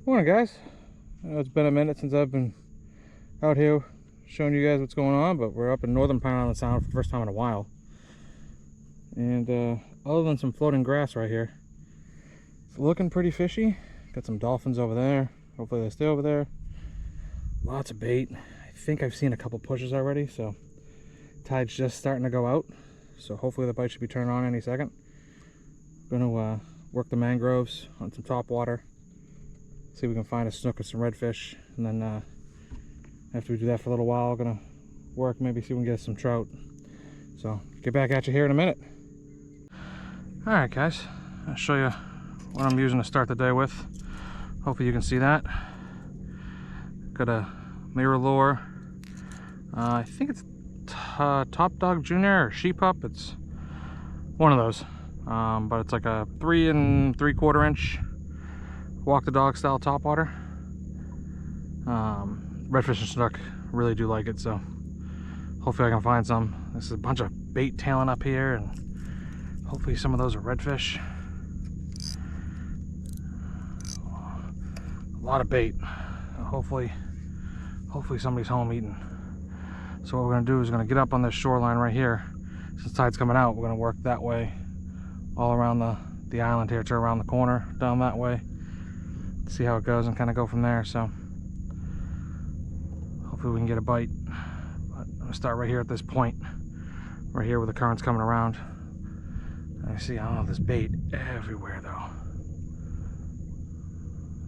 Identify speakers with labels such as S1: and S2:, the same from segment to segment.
S1: Morning, guys. I know it's been a minute since I've been out here showing you guys what's going on, but we're up in northern Pine Island Sound for the first time in a while. And other than some floating grass right here, it's looking pretty fishy. Got some dolphins over there. Hopefully they stay over there. Lots of bait. I think I've seen a couple pushes already, so tide's just starting to go out. So hopefully the bite should be turned on any second. Gonna work the mangroves on some topwater. See if we can find a snook or some redfish, and then after we do that for a little while, gonna work, maybe see if we can get some trout. So get back at you here in a minute. All right, guys, I'll show you what I'm using to start the day with. Hopefully you can see that. Got a mirror lure. I think it's Top Dog Junior or Sheep Pup. It's one of those, but it's like a 3 3/4 inch walk the dog style topwater. Redfish and snook really do like it, so hopefully I can find some. This is a bunch of bait tailing up here, and hopefully some of those are redfish. A lot of bait. Hopefully somebody's home eating. So what we're gonna do is we're gonna get up on this shoreline right here. Since tide's coming out, we're gonna work that way, all around the island here, turn around the corner, down that way. See how it goes and kind of go from there. So hopefully we can get a bite. But I'm gonna start right here at this point, right here where the current's coming around. I see, I don't know, there's bait everywhere though.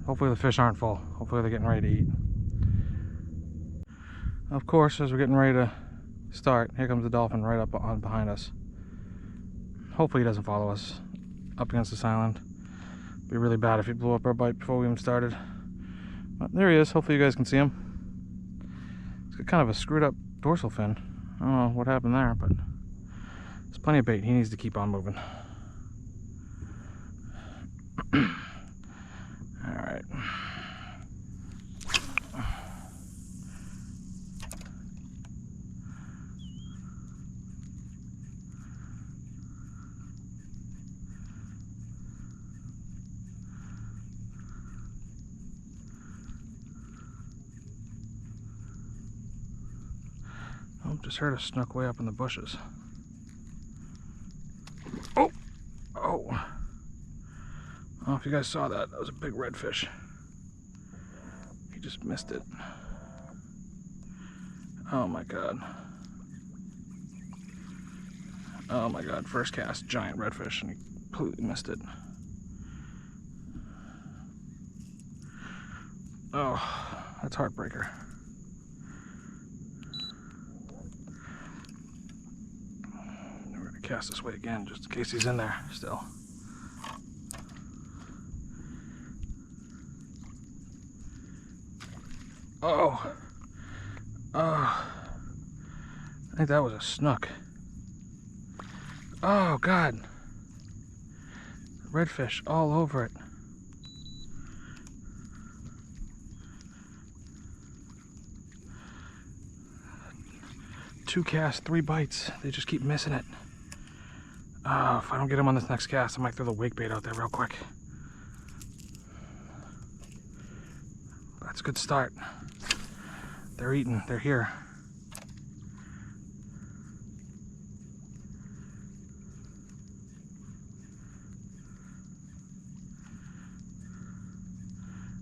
S1: Hopefully the fish aren't full. Hopefully they're getting ready to eat. Of course, as we're getting ready to start, here comes the dolphin right up on behind us. Hopefully he doesn't follow us up against this island. Be really bad if he blew up our bite before we even started. But there he is. Hopefully you guys can see him. He's got kind of a screwed up dorsal fin. I don't know what happened there, but there's plenty of bait. He needs to keep on moving. Alright. Oh, just heard a snook way up in the bushes. Oh! Oh! I don't know if you guys saw that. That was a big redfish. He just missed it. Oh my god. Oh my god. First cast, giant redfish, and he completely missed it. Oh, that's heartbreaker. We're gonna cast this way again, just in case he's in there still. Oh, oh, I think that was a snook. Oh god, redfish all over it. Two casts, 3 bites. They just keep missing it. Oh, if I don't get him on this next cast, I might throw the wake bait out there real quick. That's a good start. They're eating. They're here.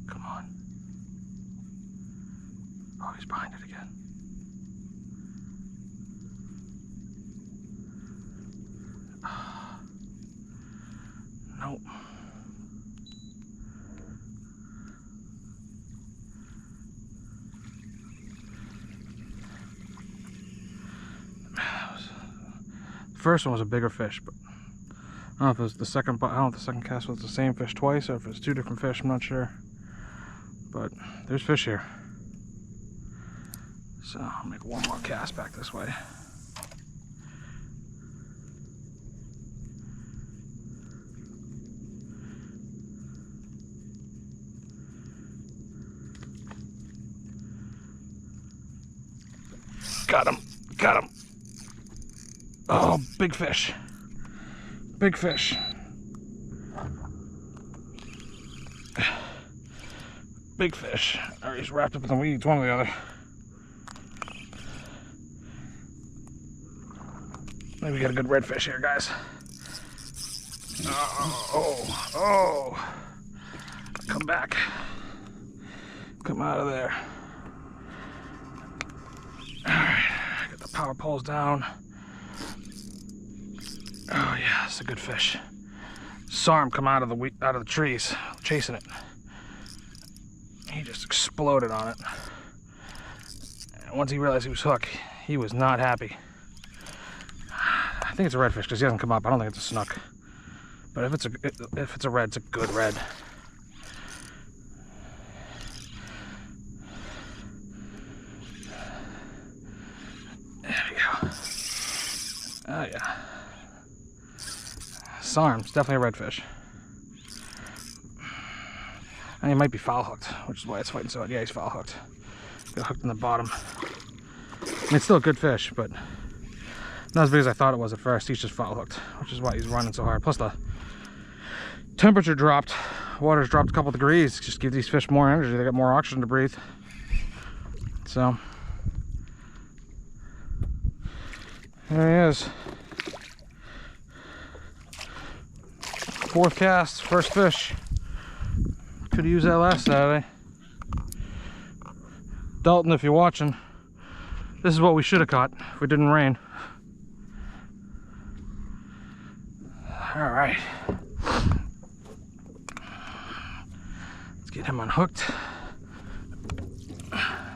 S1: Come on. Oh, he's behind it again. Nope. The first one was a bigger fish, but I don't know if it was the second. I don't know if the second cast was the same fish twice, or if it's 2 different fish. I'm not sure. But there's fish here. So I'll make one more cast back this way. Got him. Got him. Oh, big fish. Big fish. big fish. Or he's wrapped up in the weeds, one or the other. Maybe we got a good redfish here, guys. Oh. Come back. Come out of there. Alright, get the power poles down. Oh yeah, it's a good fish. Saw him come out of the trees, chasing it. He just exploded on it. And once he realized he was hooked, he was not happy. I think it's a redfish because he hasn't come up. I don't think it's a snook. But if it's a red, it's a good red. There we go. Oh yeah. Saw him. It's definitely a redfish. And he might be foul hooked, which is why it's fighting so hard. Yeah, he's foul hooked. Got hooked in the bottom. I mean, it's still a good fish, but not as big as I thought it was at first. He's just foul hooked, which is why he's running so hard. Plus the temperature dropped. Water's dropped a couple degrees. Just give these fish more energy. They got more oxygen to breathe. So there he is. Fourth cast, first fish. Could have used that last Saturday. Dalton, if you're watching, this is what we should have caught if it didn't rain. All right. Let's get him unhooked. Yeah.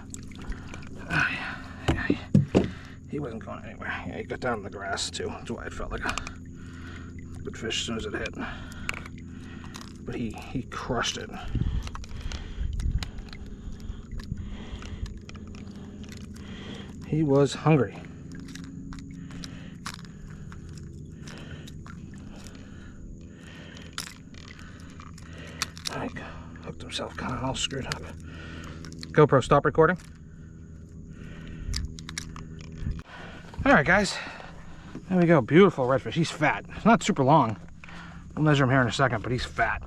S1: He wasn't going anywhere. Yeah, he got down in the grass too. That's why it felt like a good fish as soon as it hit. But he crushed it. He was hungry. Like, hooked himself kind of all screwed up. GoPro, stop recording. All right, guys. There we go. Beautiful redfish. He's fat. He's not super long. We'll measure him here in a second, but he's fat.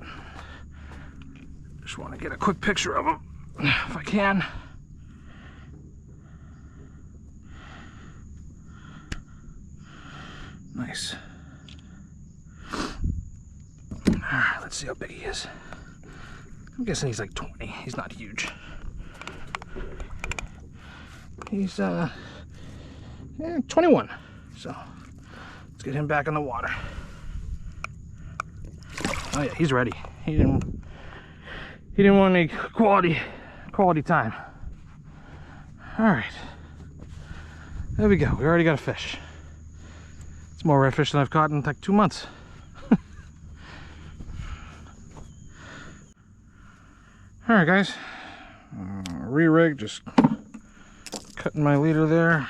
S1: Just want to get a quick picture of him, if I can. Nice. All right, let's see how big he is. I'm guessing he's like 20. He's not huge. He's 21. So let's get him back in the water. Oh yeah, he's ready. He didn't want any quality time. All right, there we go. We already got a fish. It's more redfish than I've caught in like 2 months. All right, guys. Re-rig, just cutting my leader there.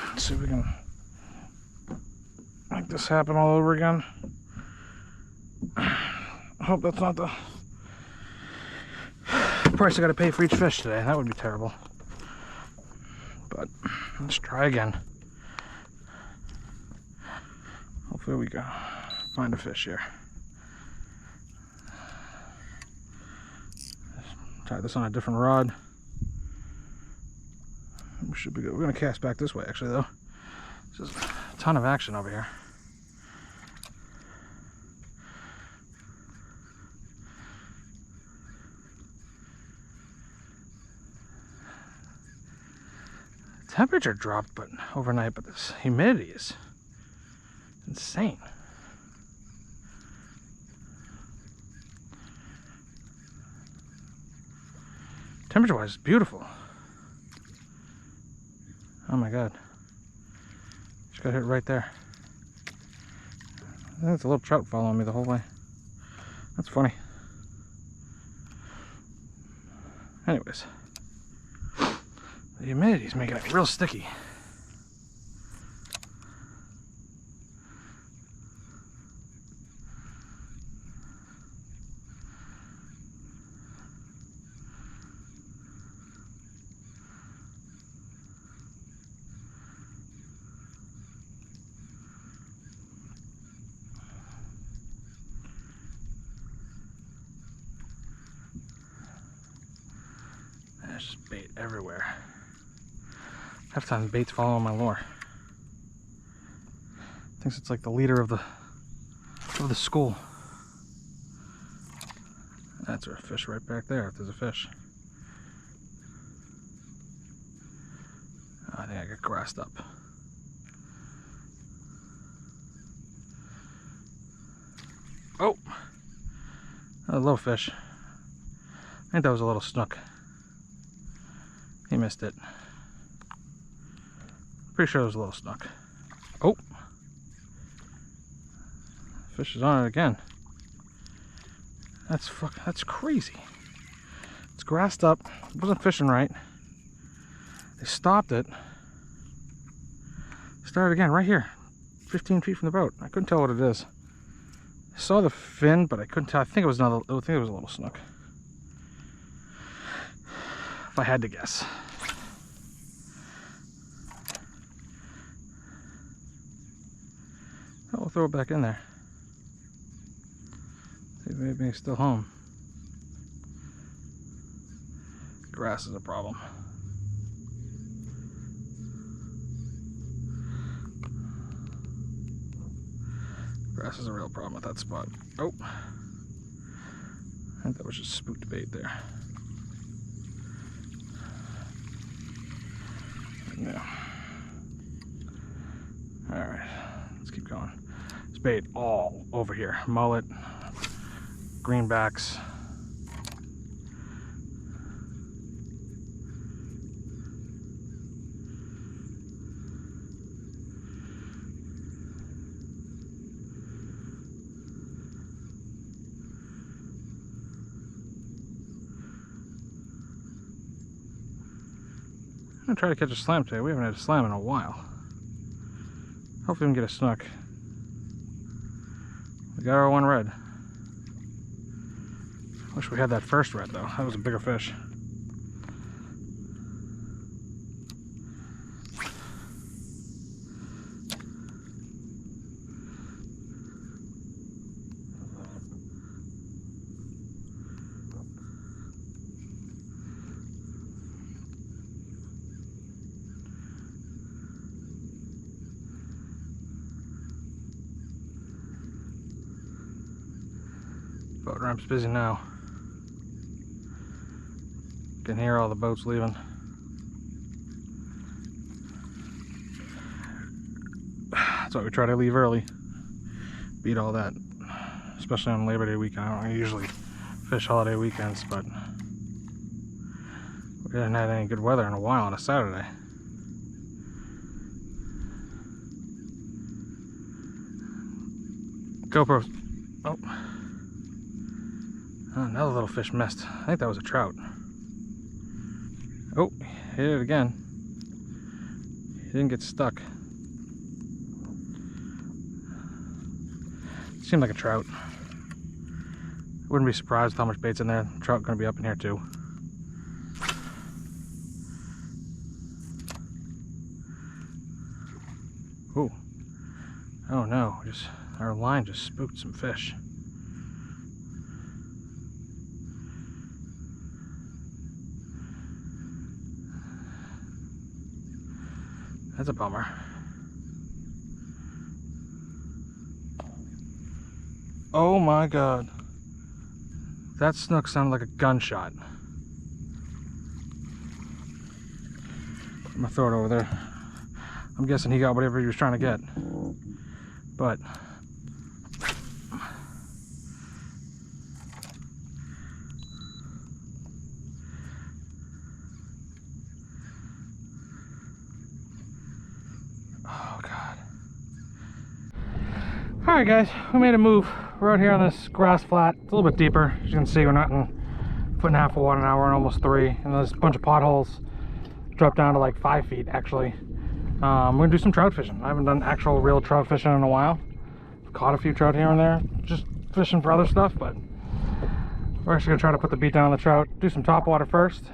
S1: Let's see if we can make this happen all over again. I hope that's not the price I gotta pay for each fish today. That would be terrible. But let's try again. Hopefully we can find a fish here. Try this on a different rod. We should be good. We're gonna cast back this way actually though. There's a ton of action over here. Temperature dropped but overnight, but this humidity is insane. Temperature wise, beautiful. Oh my god. Just got hit right there. I think it's a little trout following me the whole way. That's funny. Anyways. The humidity's making it real sticky. there's just bait everywhere. Half the time the bait's following my lure. Thinks it's like the leader of the school. That's a fish right back there, if there's a fish. I think I got grassed up. Oh! A little fish. I think that was a little snook. He missed it. Pretty sure it was a little snook. Oh! Fish is on it again. That's crazy. It's grassed up. It wasn't fishing right. They stopped it. Started again right here. 15 feet from the boat. I couldn't tell what it is. I saw the fin, but I couldn't tell. I think it was a little snook. If I had to guess. Oh, we'll throw it back in there. See if maybe it's still home. Grass is a problem. Grass is a real problem at that spot. Oh! I think that was just spooked bait there. Yeah. Alright, let's keep going. There's bait all over here. Mullet, greenbacks. I'm gonna try to catch a slam today. We haven't had a slam in a while. Hopefully we can get a snook. We got our one red. Wish we had that first red though. That was a bigger fish. Boat ramp's busy now. Can hear all the boats leaving. That's why we try to leave early. Beat all that. Especially on Labor Day weekend. I don't usually fish holiday weekends, but we haven't had any good weather in a while on a Saturday. GoPro. Oh. Oh, another little fish missed. I think that was a trout. Oh, hit it again. He didn't get stuck. Seemed like a trout. Wouldn't be surprised with how much bait's in there. Trout gonna be up in here too. Ooh. Oh no, our line just spooked some fish. That's a bummer. Oh my god. That snook sounded like a gunshot. I'm gonna throw it over there. I'm guessing he got whatever he was trying to get. But oh god. Alright guys, we made a move. We're out here on this grass flat. It's a little bit deeper. As you can see, we're not in 1.5 feet of water now. We're in almost 3. And there's a bunch of potholes. Drop down to like 5 feet actually. We're gonna do some trout fishing. I haven't done actual real trout fishing in a while. I've caught a few trout here and there, just fishing for other stuff, but we're actually gonna try to put the beat down on the trout. Do some topwater first.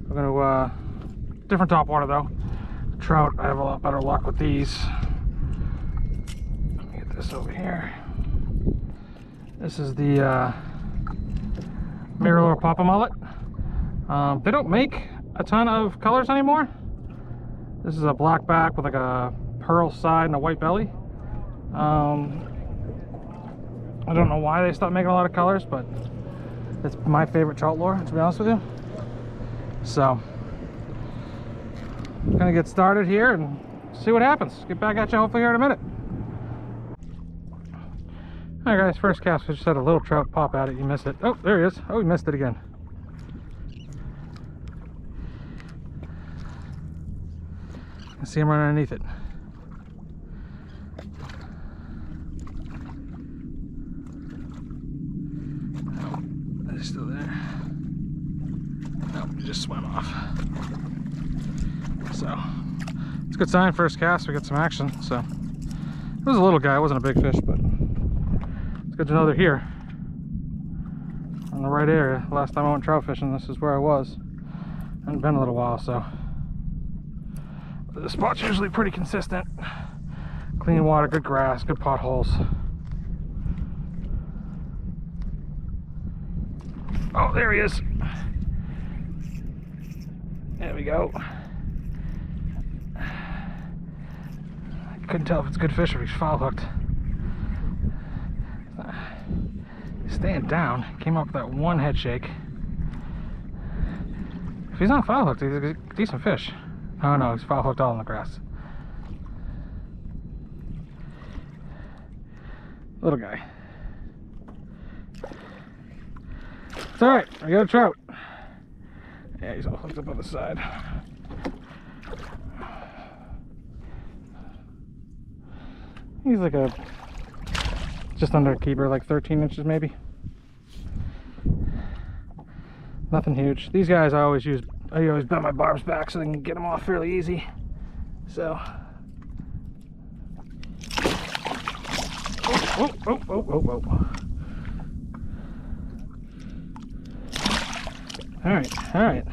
S1: We're gonna different topwater though. Trout, I have a lot better luck with these. Let me get this over here. This is the Mirror Papa Mullet. They don't make a ton of colors anymore. This is a black back with like a pearl side and a white belly. I don't know why they stopped making a lot of colors, but it's my favorite trout lure, to be honest with you. So, I'm gonna get started here and see what happens. Get back at you hopefully here in a minute. Alright guys, first cast, we just had a little trout pop at it. You missed it. Oh, there he is. Oh, he missed it again. I see him running underneath it. Oh, he's still there. Nope, he just swam off. So, it's a good sign. First cast, we get some action. So, it was a little guy. It wasn't a big fish, but it's good to know they're here in the right area. Last time I went trout fishing, this is where I was. Hadn't been a little while, so the spot's usually pretty consistent. Clean water, good grass, good potholes. Oh, there he is. There we go. I couldn't tell if it's good fish or if he's foul hooked. He's staying down. Came up with that one head shake. If he's not foul hooked, he's a decent fish. Oh no, he's foul hooked all in the grass. Little guy. It's alright, I got a trout. Yeah, he's all hooked up on the side. He's like a just under a keeper, like 13 inches maybe. Nothing huge. These guys I always bend my barbs back so they can get them off fairly easy. So oh. Alright.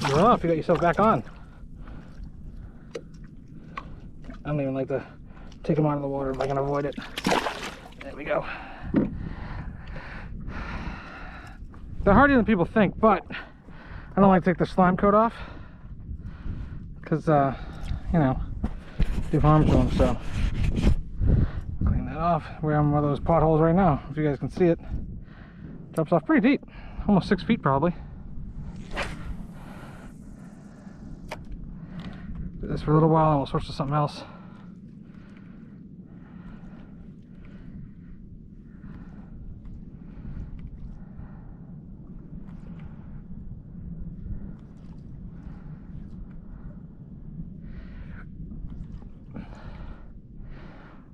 S1: You're off, you got yourself back on. I don't even like to take them out of the water if I can avoid it. There we go. They're harder than people think, but I don't like to take the slime coat off because, you know, do harm to them. So clean that off. We're on one of those potholes right now. If you guys can see it, drops off pretty deep, almost 6 feet probably. Do this for a little while and we'll switch to something else.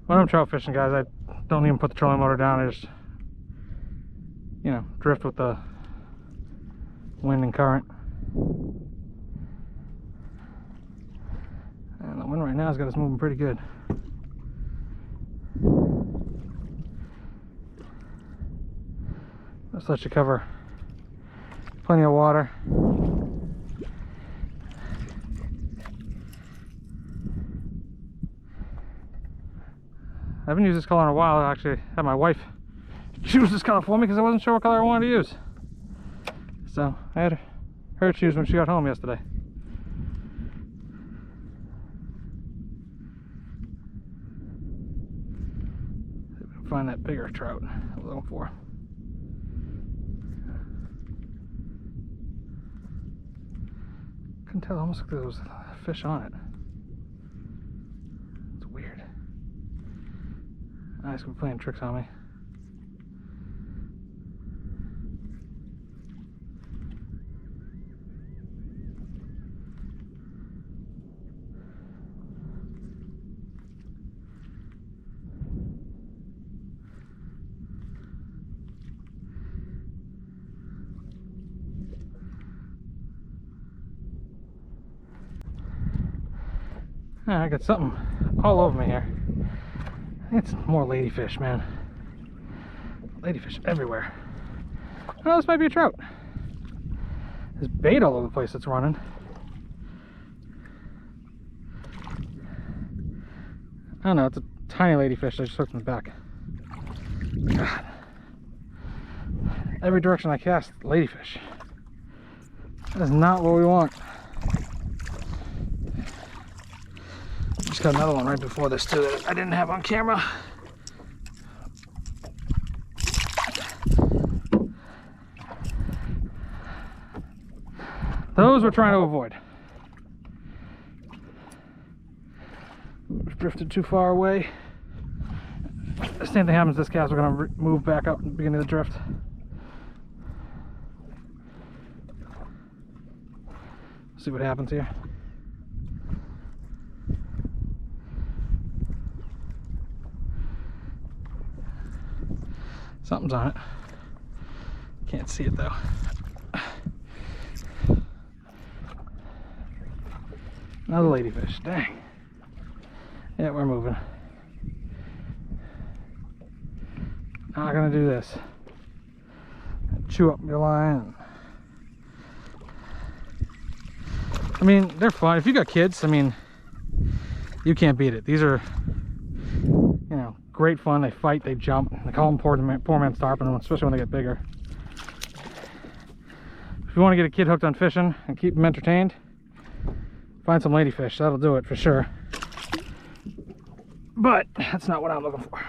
S1: When I'm trout fishing, guys, I don't even put the trolling motor down. I just, you know, drift with the wind and current. And the wind right now has got us moving pretty good. This lets you cover plenty of water. I haven't used this color in a while. I actually had my wife choose this color for me because I wasn't sure what color I wanted to use. So I had her choose when she got home yesterday. See if we can find that bigger trout I was looking for. Couldn't tell, almost like there was a fish on it. It's weird. Nice, we're playing tricks on me. I got something all over me here. It's more ladyfish, man. Ladyfish everywhere. Oh, this might be a trout. There's bait all over the place that's running. I don't know, it's a tiny ladyfish. I just hooked in the back. God. Every direction I cast, ladyfish. That's not what we want. Just got another one right before this too that I didn't have on camera. Those we're trying to avoid. We've drifted too far away. The same thing happens to this cast. We're going to move back up at the beginning of the drift. See what happens here. Something's on it. Can't see it though. Another ladyfish. Dang. Yeah, we're moving. Not gonna do this. Chew up your line. I mean, they're fun. If you got kids, I mean, you can't beat it. These are, you know, great fun. They fight, they jump. They call them poor man's tarpon, especially when they get bigger. If you want to get a kid hooked on fishing and keep them entertained, find some ladyfish. That'll do it for sure. But that's not what I'm looking for.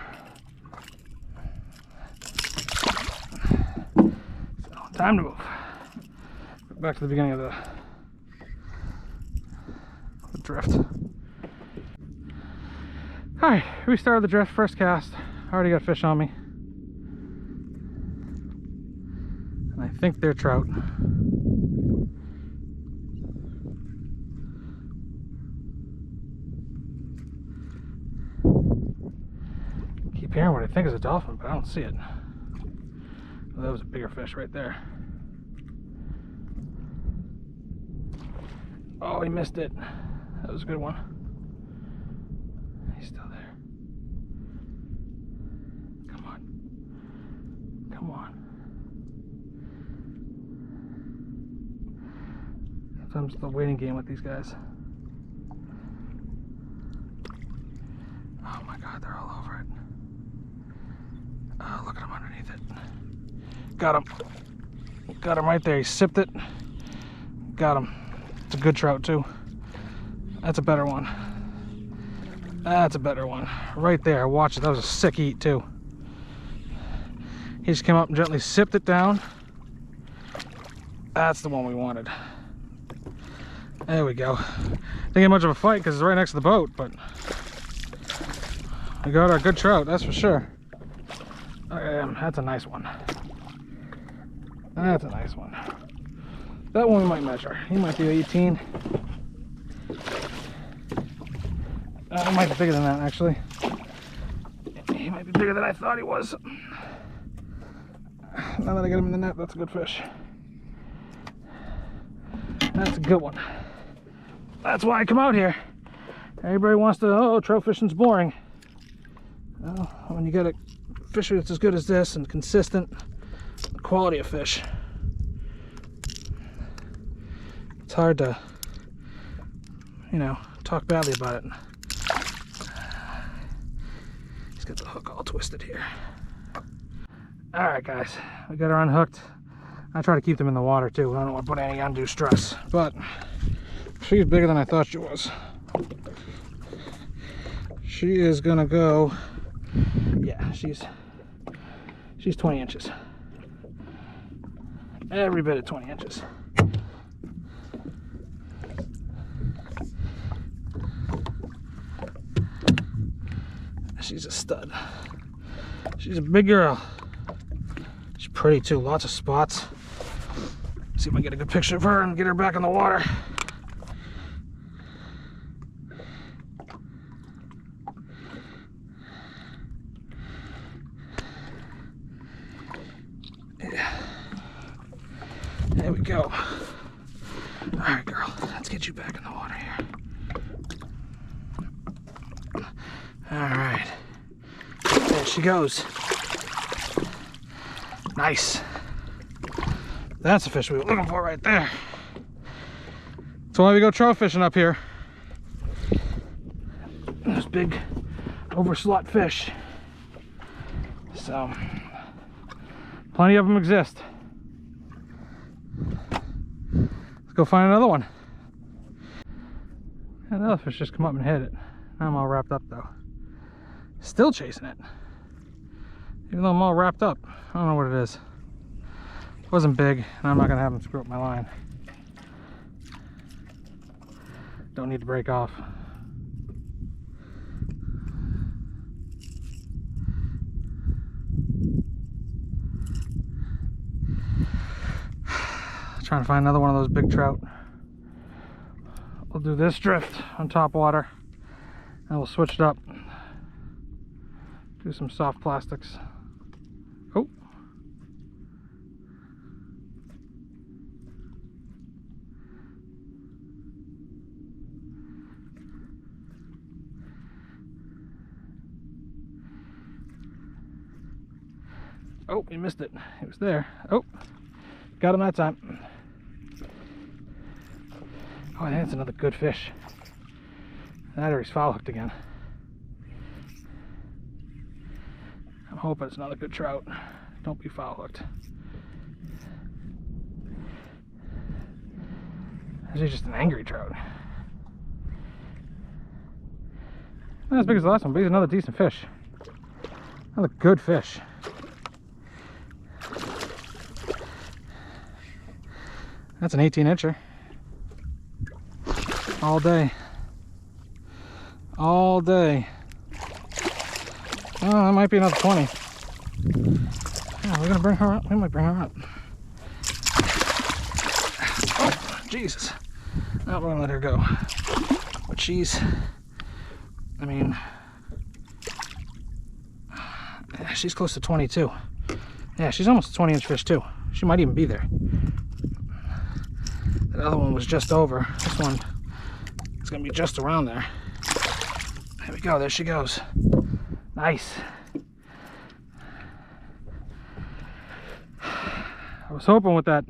S1: So, time to move. Back to the beginning of the drift. Alright, we started the drift, first cast. Already got fish on me. And I think they're trout. Keep hearing what I think is a dolphin, but I don't see it. Well, that was a bigger fish right there. Oh, he missed it. That was a good one. He's still there. Come on. Come on. Sometimes it's the waiting game with these guys. Oh my God, they're all over it. Oh, look at him underneath it. Got him. Got him right there. He sipped it. Got him. It's a good trout too. That's a better one. That's a better one. Right there. Watch it. That was a sick eat too. He just came up and gently sipped it down. That's the one we wanted. There we go. Didn't get much of a fight because it's right next to the boat, but we got our good trout, that's for sure. That's a nice one. That's a nice one. That one we might measure. He might be 18. It might be bigger than that, actually. He might be bigger than I thought he was. Now that I got him in the net, that's a good fish. That's a good one. That's why I come out here. Everybody wants to, oh, trout fishing's boring. Well, when you got a fish that's as good as this and consistent quality of fish, it's hard to, you know, talk badly about it. He's got the hook all twisted here. Alright guys, we got her unhooked. I try to keep them in the water too. I don't want to put any undue stress, but she's bigger than I thought she was. She is gonna go, yeah, she's 20 inches. Every bit of 20 inches. She's a stud. She's a big girl. She's pretty too, lots of spots. See if I can get a good picture of her and get her back in the water. Yeah. There we go. All right, girl, let's get you back in the water here. All right, there she goes. Nice. That's the fish we were looking for right there. That's why we go trout fishing up here. Those big overslot fish. So, plenty of them exist. go find another one. Another fish just come up and hit it. Now I'm all wrapped up though. Still chasing it. Even though I'm all wrapped up. I don't know what it is. It wasn't big, and I'm not gonna have him screw up my line. Don't need to break off. Trying to find another one of those big trout. We'll do this drift on top water, and we'll switch it up. Do some soft plastics. Oh. Oh, you missed it. It was there. Oh, got him that time. Oh, I think that's another good fish. That or he's foul hooked again. I'm hoping it's another good trout. Don't be foul hooked. This is just an angry trout. Not as big as the last one, but he's another decent fish. Another good fish. That's an 18-incher. All day. All day. Oh, that might be another 20. Yeah, we're gonna bring her up. We might bring her up. Oh, Jesus. Now we're gonna let her go. But she's, I mean, she's close to 22. Yeah, she's almost a 20-inch fish too. She might even be there. That other one was just over. This one is gonna be just around there. There we go, there she goes. Nice. I was hoping with that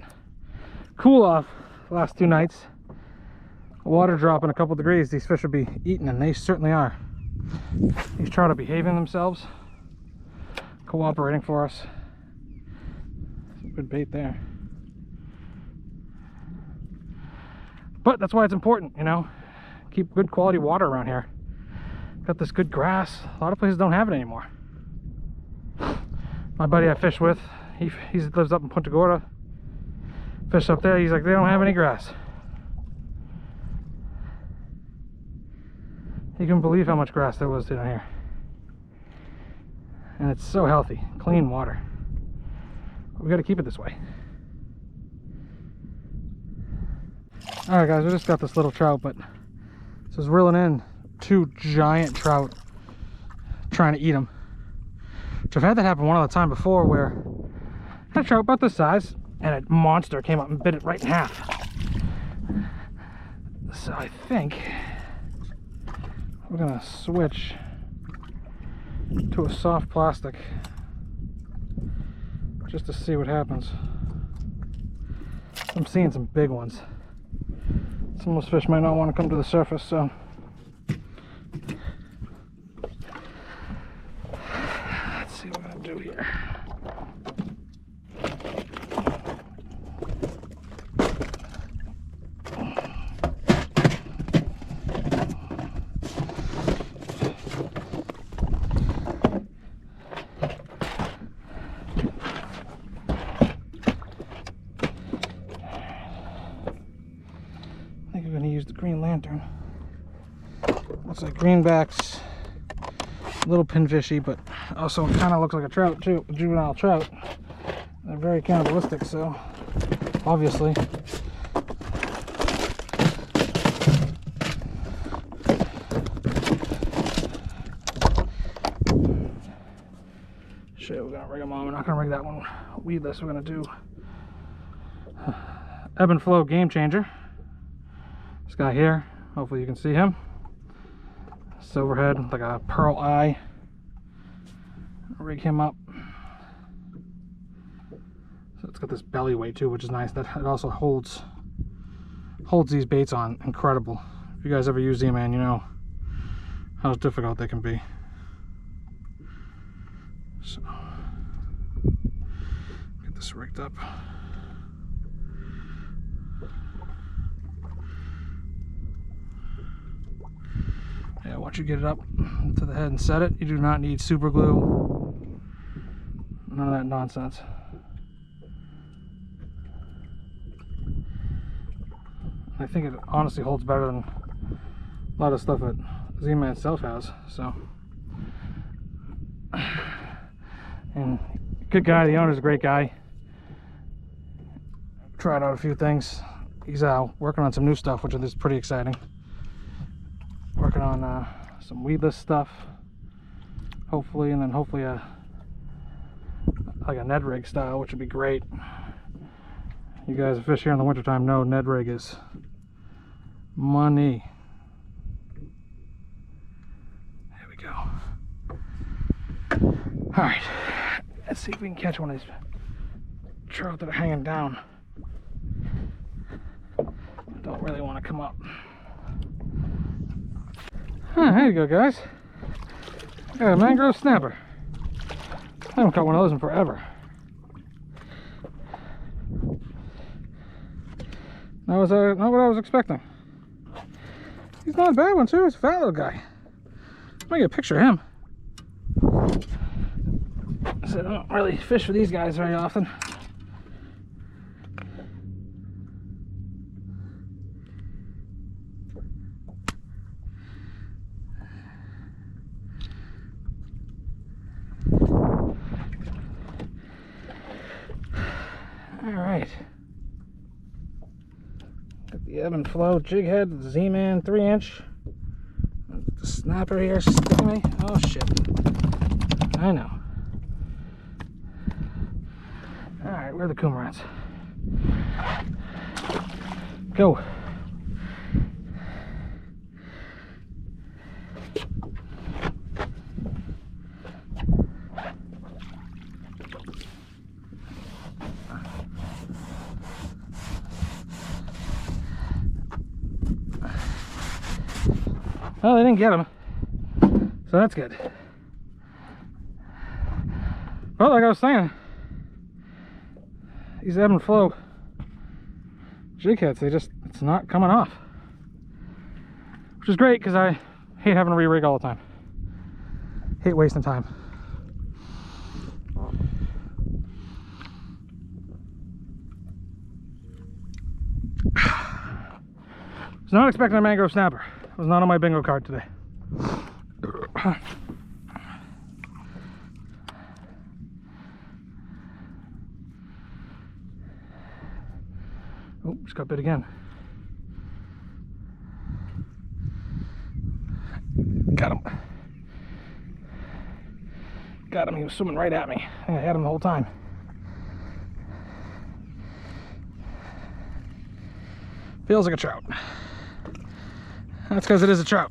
S1: cool off the last 2 nights, water dropping a couple degrees, these fish would be eating, and they certainly are. These trout are behaving themselves, cooperating for us. Some good bait there. But that's why it's important, you know, keep good quality water around here. Got this good grass. A lot of places don't have it anymore. My buddy I fish with, he lives up in Punta Gorda. Fish up there, he's like, they don't have any grass. You can believe how much grass there was down here. And it's so healthy, clean water. We gotta keep it this way. Alright guys, we just got this little trout, but this is reeling in 2 giant trout trying to eat them. Which I've had that happen one other time before, where I had a trout about this size and a monster came up and bit it right in half. So I think we're gonna switch to a soft plastic just to see what happens. I'm seeing some big ones. Some of those fish might not want to come to the surface, so let's see what we're gonna do here. I think we're gonna use the green lantern. Looks like greenbacks, a little pinfishy, but also kind of looks like a trout too, a juvenile trout. They're very cannibalistic, so obviously. Shit, we're gonna rig them on. We're not gonna rig that one weedless. We're gonna do ebb and flow game changer. This guy here, hopefully you can see him. Silverhead with like a pearl eye. Rig him up. So it's got this belly weight too, which is nice. That it also holds these baits on incredible. If you guys ever use Z-Man, you know how difficult they can be. So get this rigged up. Yeah, once you get it up to the head and set it, you do not need super glue. None of that nonsense. I think it honestly holds better than a lot of stuff that Z-Man itself has. So, and good guy. The owner's a great guy. Tried out a few things. He's working on some new stuff, which is pretty exciting. Working on some weedless stuff, hopefully, and then hopefully like a Ned rig style, which would be great. You guys who fish here in the wintertime know Ned rig is money. There we go. All right, let's see if we can catch one of these trout that are hanging down. Don't really want to come up. There you go, guys. Got a mangrove snapper. I haven't caught one of those in forever. That was not what I was expecting. He's not a bad one too. He's a fat little guy. Let me get a picture of him. So I don't really fish for these guys very often. Alright. Got the ebb and flow jig head, Z-Man 3-inch. The snapper here sticking me. Oh shit. I know. Alright, where are the cormorants? Go. Oh, they didn't get him, so that's good. Well, like I was saying, these ebb and flow jig heads, it's not coming off, which is great because I hate having to re-rig all the time. Hate wasting time. Was not expecting a mangrove snapper. It was not on my bingo card today. Oh, just got bit again. Got him. Got him. He was swimming right at me. I think I had him the whole time. Feels like a trout. That's because it is a trout.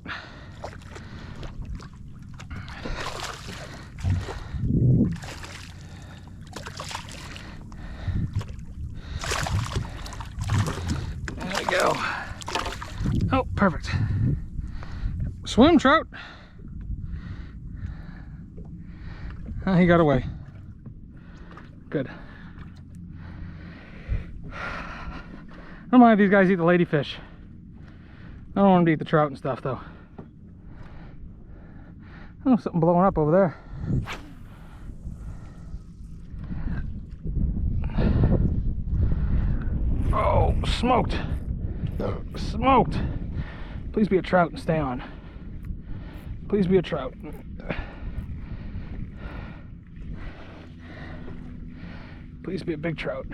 S1: There we go. Oh, perfect. Swim, trout. Oh, he got away. Good. I don't mind if these guys eat the ladyfish. I don't want them to eat the trout and stuff though. Oh, something blowing up over there. Oh, smoked. Smoked. Please be a trout and stay on. Please be a trout. Please be a big trout.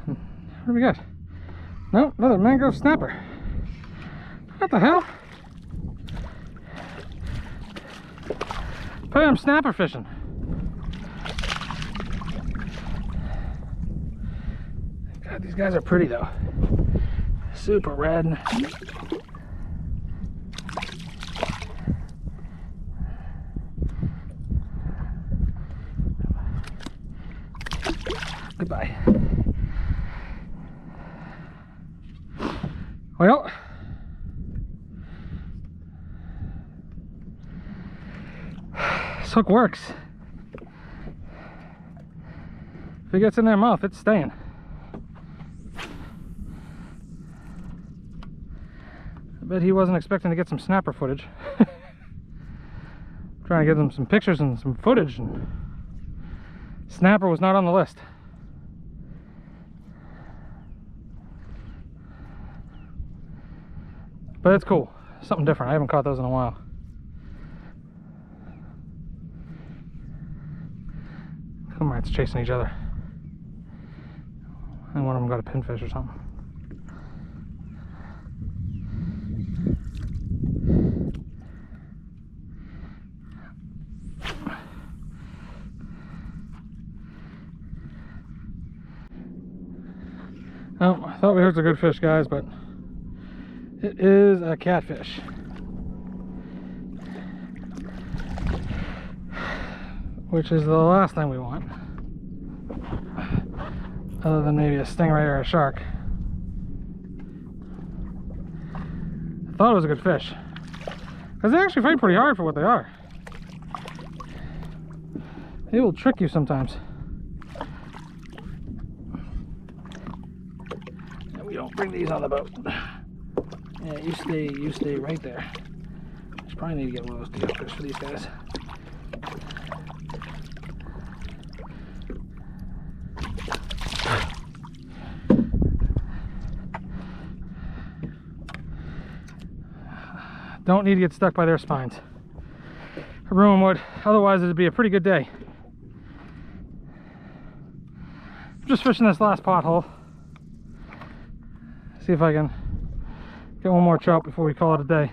S1: What do we got? No, another mangrove snapper. What the hell? Probably I'm snapper fishing. God, these guys are pretty though. Super red. Goodbye. Well, this hook works. If it gets in their mouth, it's staying. bet he wasn't expecting to get some snapper footage. Trying to get them some pictures and some footage, and snapper was not on the list. But it's cool, something different. I haven't caught those in a while. Cormorants chasing each other. I think one of them got a pinfish or something. Oh, I thought we hooked a good fish, guys, but it is a catfish. Which is the last thing we want. Other than maybe a stingray or a shark. I thought it was a good fish. Because they actually fight pretty hard for what they are. They will trick you sometimes. We don't bring these on the boat. Yeah, you stay right there. Just probably need to get one of those deodorants for these guys. Don't need to get stuck by their spines. A ruin would, otherwise it'd be a pretty good day. Just fishing this last pothole. See if I can get one more trout before we call it a day.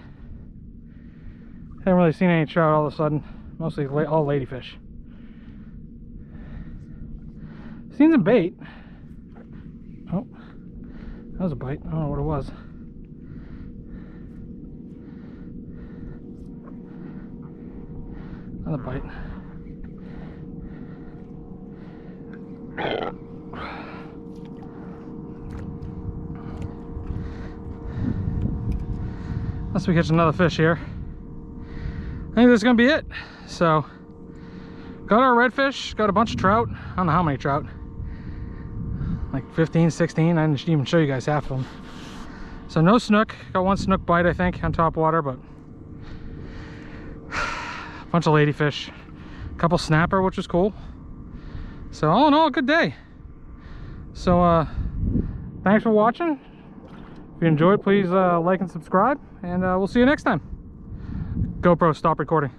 S1: Haven't really seen any trout all of a sudden. Mostly all ladyfish. Seen some bait. Oh, that was a bite. I don't know what it was. Another bite. Unless we catch another fish here, I think this is gonna be it. So, got our redfish, got a bunch of trout. I don't know how many trout, like 15, 16. I didn't even show you guys half of them. So no snook. Got one snook bite, I think, on top water, but a bunch of ladyfish, a couple snapper, which was cool. So all in all, a good day. So thanks for watching. If you enjoyed, please like and subscribe, and we'll see you next time. GoPro, stop recording.